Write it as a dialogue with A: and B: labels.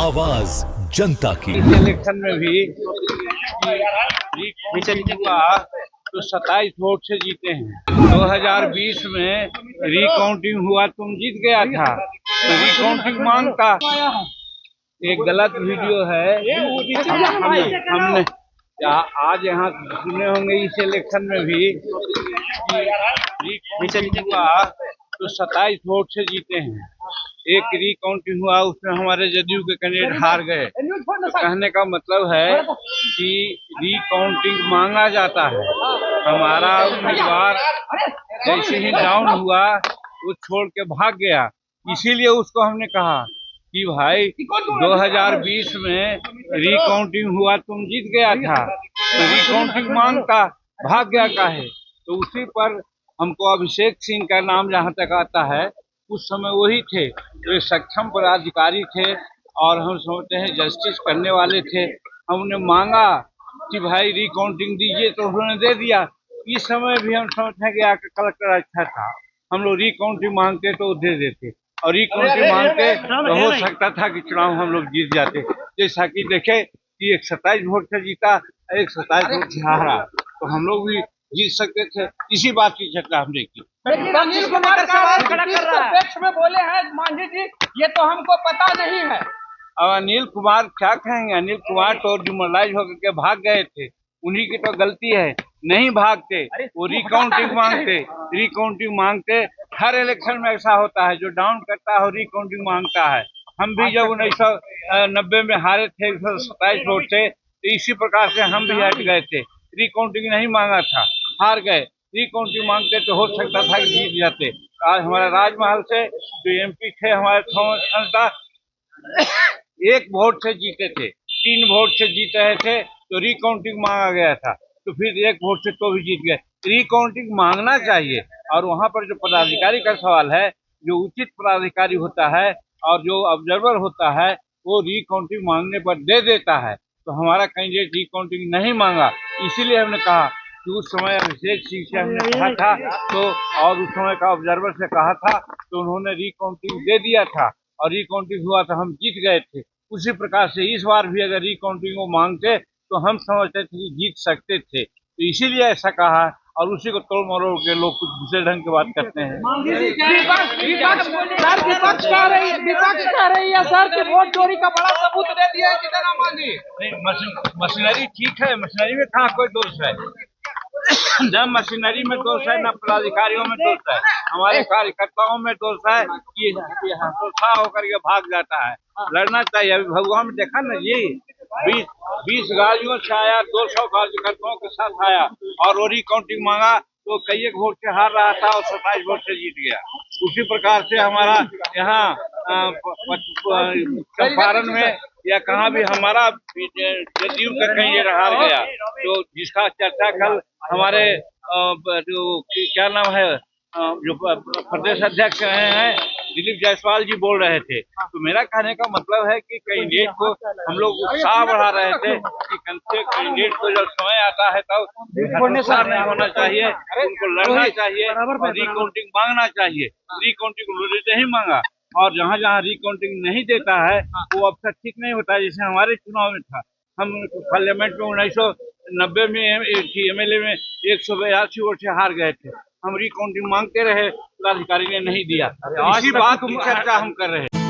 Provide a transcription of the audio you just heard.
A: आवाज जनता की।
B: इस इलेक्शन में भी हुआ तो 27 वोट से जीते हैं। 2020 में रिकाउंटिंग हुआ, तुम जीत गया था तो रिकाउंटिंग मांगता। एक गलत वीडियो है हमने आज यहाँ सुने होंगे। इस इलेक्शन में भी हुआ तो 27 वोट से जीते हैं। एक रिकाउंटिंग हुआ, उसमें हमारे जदयू के कैंडिडेट हार गए। तो कहने का मतलब है कि रिकाउंटिंग मांगा जाता है। हमारा उम्मीदवार जैसे ही डाउन हुआ वो छोड़ के भाग गया, इसीलिए उसको हमने कहा कि भाई 2020 में रिकाउंटिंग हुआ, तुम जीत गया था तो रिकाउंटिंग मांगता, भाग गया काहे। तो उसी पर हमको अभिषेक सिंह का नाम जहाँ तक आता है, उस समय वही थे जो सक्षम पदाधिकारी थे और हम समझते हैं जस्टिस करने वाले थे। हमने मांगा कि भाई रिकाउंटिंग दीजिए तो उन्होंने दे दिया। इस समय भी हम समझते हैं कि आकर कलेक्टर अच्छा था, हम लोग रिकाउंटिंग मांगते तो दे देते, और रिकाउंटिंग मांगते तो हो सकता था कि चुनाव हम लोग जीत जाते। जैसा कि देखे कि एक 27 वोट से जीता, एक 27 वोट से हारा, तो हम लोग भी जीत सकते थे। इसी बात की चर्चा हमने की।
C: अनिल कुमार सवाल खड़ा कर रहा है, पक्ष में बोले हैं मांझी जी, ये तो हमको पता नहीं है।
B: अब अनिल कुमार क्या कहेंगे? अनिल कुमार तो डिमोरलाइज होकर के भाग गए थे, उन्हीं की तो गलती है। नहीं भागते, वो रिकाउंटिंग मांगते। रिकाउंटिंग मांगते हर इलेक्शन में ऐसा होता है, जो डाउन करता है रिकाउंटिंग मांगता है। हम भी जब 1990 में हारे थे 127 वोट से, तो इसी प्रकार से हम भी हट गए थे। रिकाउंटिंग नहीं मांगा था, हार गए। रिकाउंटिंग मांगते तो हो सकता था कि जीत जाते। आज हमारे राजमहल से जो एमपी थे हमारे थॉमस हंसदा, 1 वोट से जीते थे, 3 वोट से जीत रहे थे तो रिकाउंटिंग मांगा गया था, तो फिर 1 वोट से तो भी जीत गए। रिकाउंटिंग मांगना चाहिए, और वहां पर जो पदाधिकारी का सवाल है, जो उचित पदाधिकारी होता है और जो ऑब्जर्वर होता है, वो रिकाउंटिंग मांगने पर दे देता है। तो हमारा कैंडिडेट रिकाउंटिंग नहीं मांगा, इसीलिए हमने कहा कि उस समय अभिषेक सिंह से हमने कहा था तो, और उस समय का ऑब्जर्वर से कहा था तो उन्होंने रिकाउंटिंग दे दिया था और रिकाउंटिंग हुआ तो हम जीत गए थे। उसी प्रकार से इस बार भी अगर रिकाउंटिंग को मांगते तो हम समझते थे कि जीत सकते थे, तो इसीलिए ऐसा कहा। और उसी को तोड़ मरोड़ के लोग कुछ दूसरे ढंग की बात करते हैं।
C: विपक्ष कह रही है सर कि वोट चोरी का बड़ा सबूत दे दिया है जीतन राम मांझी।
B: मशीनरी ठीक है, मशीनरी में कहाँ कोई दोष है? न मशीनरी में दोष है, न पदाधिकारियों में दोष है, हमारे कार्यकर्ताओं में दोष है कि हतोत्साह होकर के भाग जाता है। लड़ना चाहिए। अभी भगवान में देखा ना जी, 20 गाड़ियों से आया, 200 कार्यकर्ताओं के साथ आया और वो रिकाउंटिंग मांगा तो कई एक वोट से हार रहा था और 27 वोट से जीत गया। उसी प्रकार से हमारा यहाँ चंपारण में या कहाँ भी हमारा जदयू का कैंडिडेट हार गया, तो जिसका चर्चा कल हमारे जो क्या नाम है, जो प्रदेश अध्यक्ष रहे हैं दिलीप जायसवाल जी बोल रहे थे। तो मेरा कहने का मतलब है कि कैंडिडेट को हम लोग उत्साह बढ़ा रहे थे कि कैंडिडेट को जब समय आता है तब हतोत्साह नहीं होना चाहिए, उनको लड़ना चाहिए और रिकाउंटिंग मांगना चाहिए। रिकाउंटिंग नहीं मांगा, और जहाँ जहाँ रिकाउंटिंग नहीं देता है वो अवसर ठीक नहीं होता है। जैसे हमारे चुनाव में था, हम पार्लियामेंट में 1990 में एमएलए में 182 वोट से हार गए थे। हम रिकाउंटिंग मांगते रहे, पदाधिकारी ने नहीं दिया। इसी बात की चर्चा हम कर रहे हैं।